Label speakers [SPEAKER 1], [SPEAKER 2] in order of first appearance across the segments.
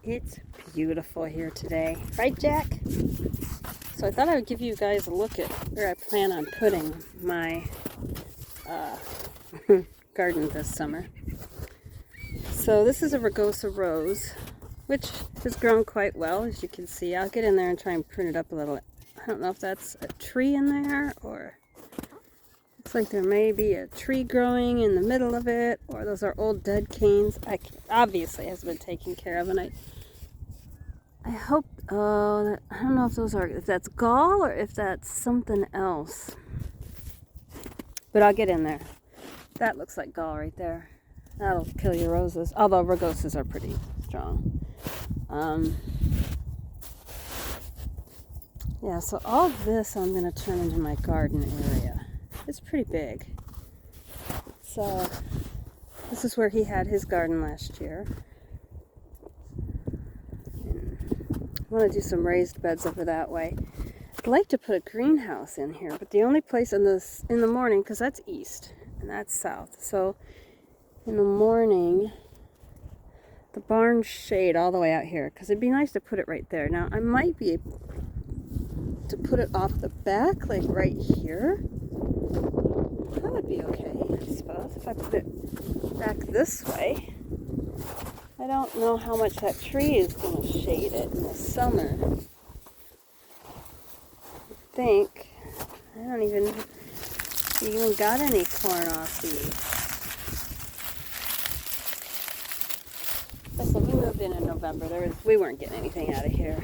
[SPEAKER 1] It's beautiful here today. Right, Jack? So I thought I would give you guys a look at where I plan on putting my garden this summer. So this is a rugosa rose, which has grown quite well, as you can see. I'll get in there and try and prune it up a little. I don't know if that's a tree in there, or looks like there may be a tree growing in the middle of it, or those are old dead canes. Obviously has been taken care of, and I hope, I don't know if that's gall or if that's something else. But I'll get in there. That looks like gall right there. That'll kill your roses, although rugosas are pretty strong. Yeah, so all this I'm going to turn into my garden area. It's pretty big. So this is where he had his garden last year. I want to do some raised beds over that way. I'd like to put a greenhouse in here, but the only place in the morning, because that's east and that's south. So in the morning, the barn's shade all the way out here, because it'd be nice to put it right there. Now I might be able to put it off the back, like right here. That would be okay, I suppose, if I put it back this way. I don't know how much that tree is going to shade it in the summer. I think, I don't even got any corn off these. So we moved in November. We weren't getting anything out of here.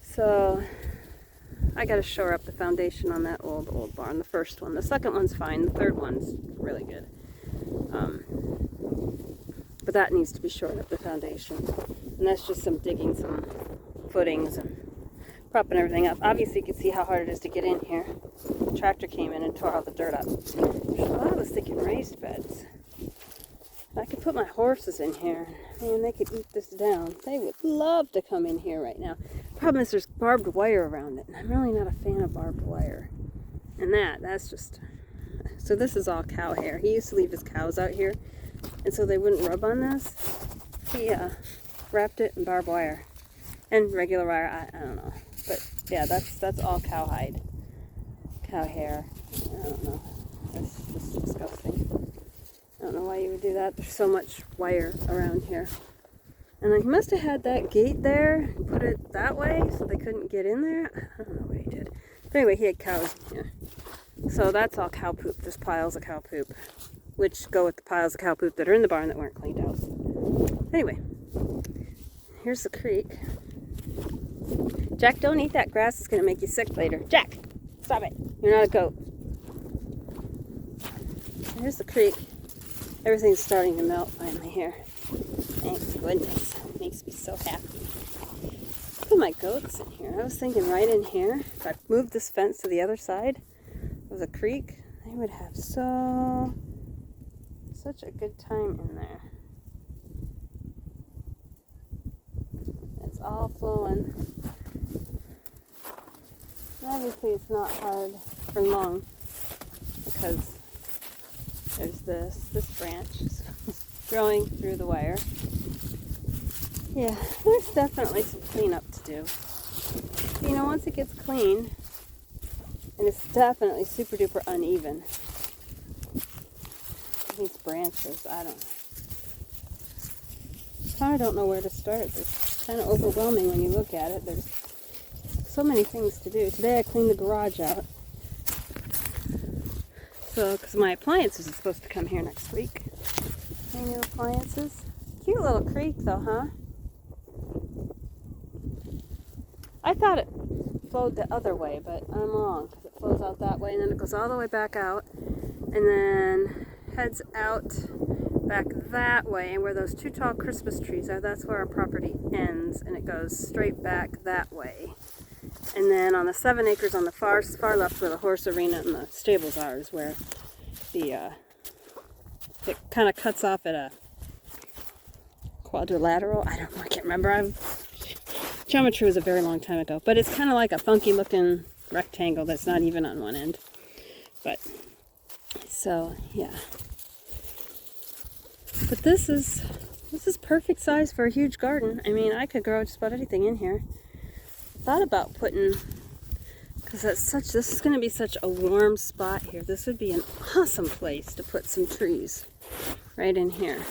[SPEAKER 1] So I got to shore up the foundation on that old barn, the first one. The second one's fine. The third one's really good. But that needs to be shored up, the foundation. And that's just some digging some footings and propping everything up. Obviously you can see how hard it is to get in here. The tractor came in and tore all the dirt up. Well, I was thinking raised beds. I could put my horses in here. Man, they could eat this down. They would love to come in here right now. Problem is there's barbed wire around it, and I'm really not a fan of barbed wire. And that's just... So this is all cow hair. He used to leave his cows out here, and so they wouldn't rub on this. He wrapped it in barbed wire and regular wire. I don't know, but yeah, that's all cowhide, cow hair. I don't know. That's just disgusting. I don't know why you would do that. There's so much wire around here. And he must have had that gate there, put it that way so they couldn't get in there. I don't know what he did. But anyway, he had cows in here. So that's all cow poop, just piles of cow poop, which go with the piles of cow poop that are in the barn that weren't cleaned out. Anyway, here's the creek. Jack, don't eat that grass. It's going to make you sick later. Jack, stop it. You're not a goat. Here's the creek. Everything's starting to melt finally here. Thank goodness. It makes me so happy. Put my goats in here. I was thinking right in here, if I moved this fence to the other side of the creek, they would have such a good time in there. It's all flowing. Obviously it's not hard for long because there's this branch growing through the wire. Yeah, there's definitely some cleanup to do. You know, once it gets clean, and it's definitely super duper uneven. These branches, I don't know where to start. It's kind of overwhelming when you look at it. There's so many things to do. Today I cleaned the garage out. So, because my appliances are supposed to come here next week. My new appliances. Cute little creek though, huh? I thought it flowed the other way, but I'm wrong, because it flows out that way and then it goes all the way back out and then heads out back that way, and where those two tall Christmas trees are, that's where our property ends, and it goes straight back that way. And then on the 7 acres on the far left where the horse arena and the stables are is where it kind of cuts off at a quadrilateral. I can't remember. Geometry was a very long time ago, but it's kind of like a funky looking rectangle that's not even on one end. But so yeah, but this is is perfect size for a huge garden. I mean, I could grow just about anything in here. Thought about putting, because this is going to be such a warm spot here. This would be an awesome place to put some trees right in here.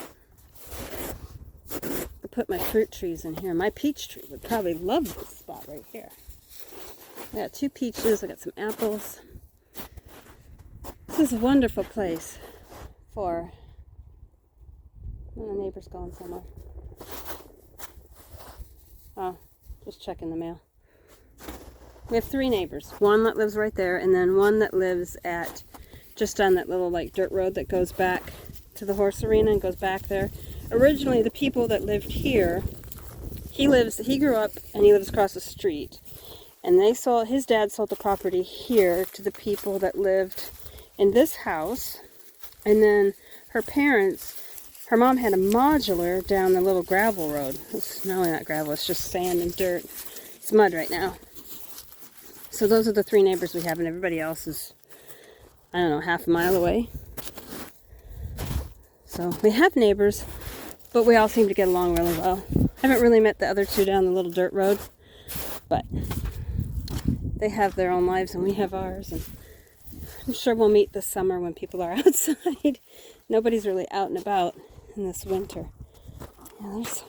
[SPEAKER 1] I put my fruit trees in here. My peach tree would probably love this spot right here. I got 2 peaches. I got some apples. This is a wonderful place for... Oh, the neighbor's going somewhere. Oh, just checking the mail. We have 3 neighbors. One that lives right there, and then one that lives at just on that little like dirt road that goes back to the horse arena and goes back there. Originally, the people that lived here, he grew up and he lives across the street. And his dad sold the property here to the people that lived in this house. And then her mom had a modular down the little gravel road. It's really not gravel, it's just sand and dirt. It's mud right now. So those are the 3 neighbors we have, and everybody else is, I don't know, half a mile away. So we have neighbors, but we all seem to get along really well. I haven't really met the other 2 down the little dirt road, but they have their own lives and we have ours. And I'm sure we'll meet this summer when people are outside. Nobody's really out and about in this winter. Yeah, there's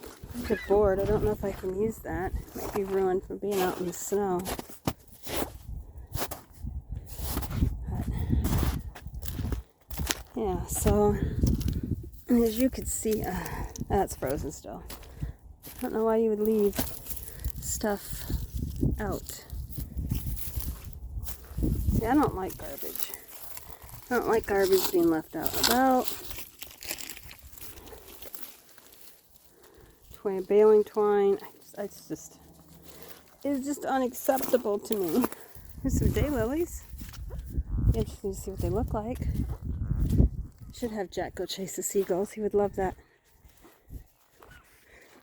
[SPEAKER 1] a board. I don't know if I can use that. It might be ruined for being out in the snow. Yeah, so as you can see, that's frozen still. I don't know why you would leave stuff out. See, I don't like garbage. I don't like garbage being left out and about. Baling twine. It's just unacceptable to me. Here's some daylilies. Interesting to see what they look like. Should have Jack go chase the seagulls. He would love that.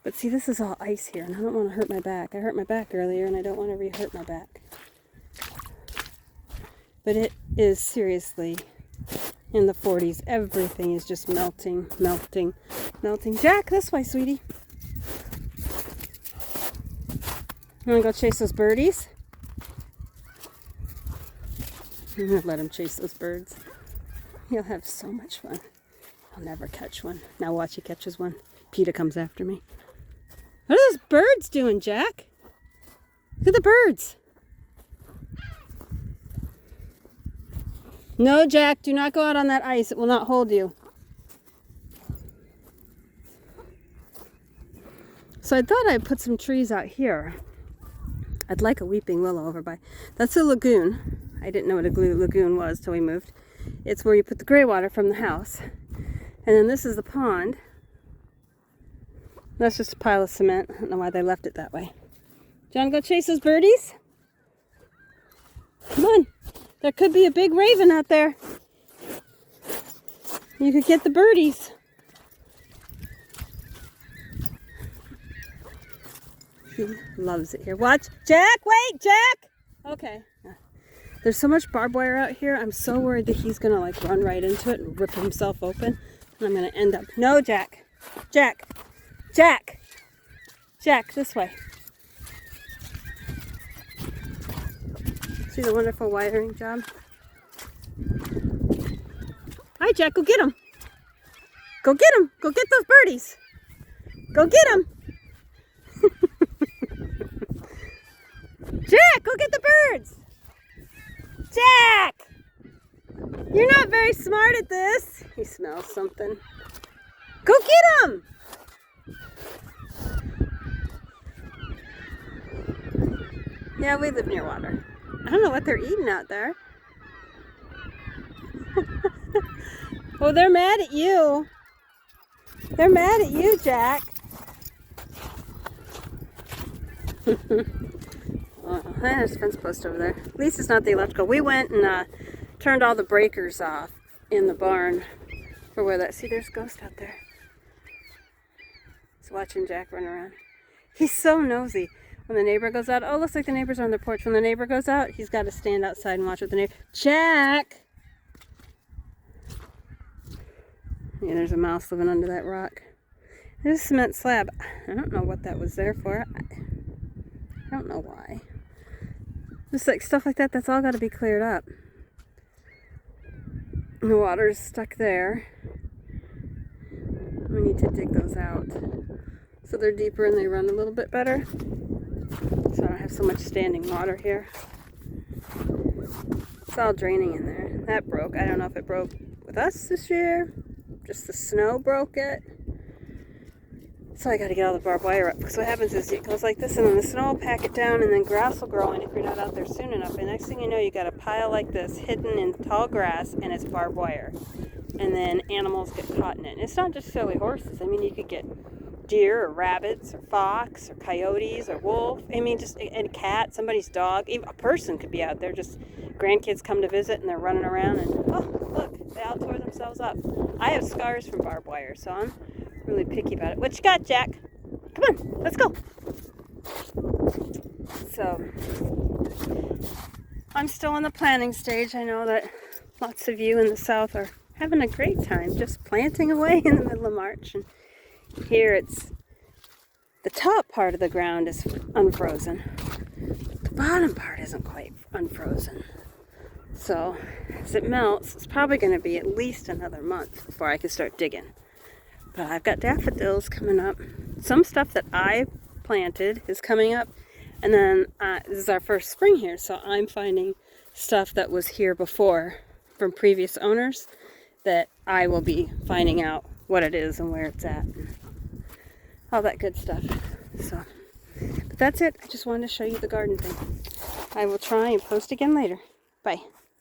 [SPEAKER 1] But see, this is all ice here, and I don't want to hurt my back. I hurt my back earlier, and I don't want to re-hurt my back. But it is seriously in the 40s. Everything is just melting, melting, melting. Jack, this way, sweetie. You want to go chase those birdies? I'm going to let him chase those birds. He'll have so much fun. I'll never catch one. Now watch, he catches one. PETA comes after me. What are those birds doing, Jack? Look at the birds. No, Jack, do not go out on that ice. It will not hold you. So I thought I'd put some trees out here. I'd like a weeping willow over by... That's a lagoon. I didn't know what a lagoon was till we moved. It's where you put the gray water from the house. And then this is the pond. That's just a pile of cement. I don't know why they left it that way. John, go chase those birdies. Come on. There could be a big raven out there. You could get the birdies. He loves it here. Watch. Jack, wait, Jack! Okay. There's so much barbed wire out here. I'm so worried that he's going to like run right into it and rip himself open. And I'm going to end up... No, Jack. Jack. Jack. Jack, this way. See the wonderful wiring job? Hi, Jack. Go get him. Go get him. Go get those birdies. Go get him. Jack, go get the birds. Jack! You're not very smart at this. He smells something. Go get him! Yeah, we live near water. I don't know what they're eating out there. Well, they're mad at you. They're mad at you, Jack. There's a fence post over there. At least it's not the electrical. We went and turned all the breakers off in the barn for where that... See, there's a ghost out there. He's watching Jack run around. He's so nosy. When the neighbor goes out, oh, looks like the neighbor's on their porch. When the neighbor goes out, he's got to stand outside and watch what the neighbor... Jack! Yeah, there's a mouse living under that rock. There's a cement slab. I don't know what that was there for. I don't know why. Just like stuff like that, that's all got to be cleared up. And the water's stuck there. We need to dig those out so they're deeper and they run a little bit better. So I don't have so much standing water here. It's all draining in there. That broke. I don't know if it broke with us this year. Just the snow broke it. So I got to get all the barbed wire up. Because what happens is it goes like this and then the snow will pack it down and then grass will grow in if you're not out there soon enough. And next thing you know, you got a pile like this hidden in tall grass and it's barbed wire. And then animals get caught in it. And it's not just silly horses. I mean, you could get deer or rabbits or fox or coyotes or wolf. I mean, just a cat, somebody's dog. Even a person could be out there. Just grandkids come to visit and they're running around and, oh, look, they all tore themselves up. I have scars from barbed wire, so I'm really picky about it. What you got, Jack? Come on, let's go. So, I'm still in the planning stage. I know that lots of you in the south are having a great time just planting away in the middle of March. And here it's, the top part of the ground is unfrozen. The bottom part isn't quite unfrozen. So as it melts, it's probably going to be at least another month before I can start digging. But I've got daffodils coming up. Some stuff that I planted is coming up. And then this is our first spring here, so I'm finding stuff that was here before from previous owners that I will be finding out what it is and where it's at. All that good stuff. So, but that's it. I just wanted to show you the garden thing. I will try and post again later. Bye.